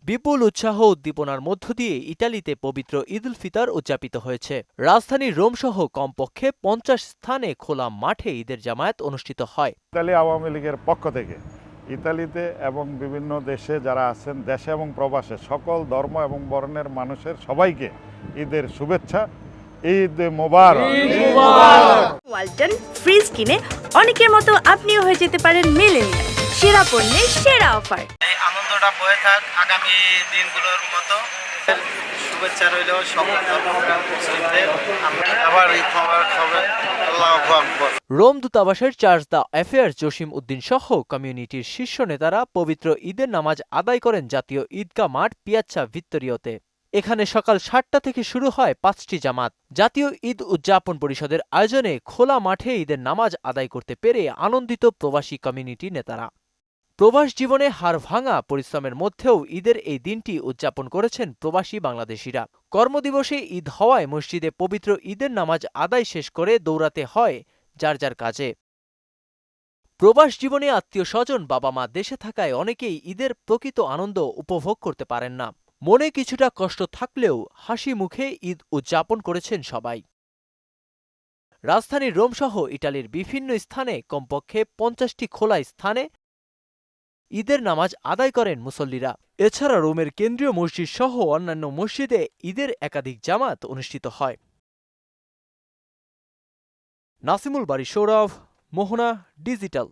বিপুল উৎসাহ উদ্দীপনার মধ্য দিয়ে ইতালিতে পবিত্র ঈদ উল ফিতর উদযাপিত হয়েছে। রাজধানীর রোমসহ কমপক্ষে ৫০ স্থানে খোলা মাঠে ঈদের জামায়াত অনুষ্ঠিত হয়। ইতালি আওয়ামী লীগের পক্ষ থেকে ইতালিতে এবং বিভিন্ন দেশে যারা আছেন, দেশে এবং প্রবাসে সকল ধর্ম এবং বর্ণের মানুষের সবাইকে ঈদের শুভেচ্ছা। ঈদ মোবারক। ওয়ালটন ফ্রিজ কিনে অনেকের মতো আপনিও হয়ে যেতে পারেন মিলেনিয়াল। সেরা পণ্যের সেরা অফার। এই আনন্দটা বয়ে থাক আগামী দিনগুলোর মতো। শুভেচ্ছা রইল সকল মুসলিমদের। আবার ঈদ মোবারক হবে। আল্লাহু আকবার। রোম দূতাবাসের charge the affairs Jasim Uddin সহ কমিউনিটির শীর্ষ নেতারা পবিত্র ঈদের নামাজ আদায় করেন জাতীয় ঈদগাহ মাঠ পিয়াচ্চা ভিত্তরিওতে। এখানে সকাল ৭টা থেকে শুরু হয় ৫টি জামাত। জাতীয় ঈদ উদযাপন পরিষদের আয়োজনে খোলা মাঠে ঈদের নামাজ আদায় করতে পেরে আনন্দিত প্রবাসী কমিউনিটি নেতারা। প্রবাস জীবনে হাড় ভাঙা পরিশ্রমের মধ্যেও ঈদের এই দিনটি উদযাপন করেছেন প্রবাসী বাংলাদেশিরা। কর্মদিবসে ঈদ হওয়ায় মসজিদে পবিত্র ঈদের নামাজ আদায় শেষ করে দৌড়াতে হয় যার যার কাজে। প্রবাস জীবনে আত্মীয় স্বজন বাবা মা দেশে থাকায় অনেকেই ঈদের প্রকৃত আনন্দ উপভোগ করতে পারেন না। মনে কিছুটা কষ্ট থাকলেও হাসি মুখে ঈদ উদযাপন করেছেন সবাই। রাজধানীর রোমসহ ইটালির বিভিন্ন স্থানে কমপক্ষে ৫০টি খোলা স্থানে ঈদের নামাজ আদায় করেন মুসল্লিরা। এছাড়া রোমের কেন্দ্রীয় মসজিদ সহ অন্যান্য মসজিদে ঈদের একাধিক জামাত অনুষ্ঠিত হয়। নাসিমুল বারী সৌরভ, মোহনা ডিজিটাল।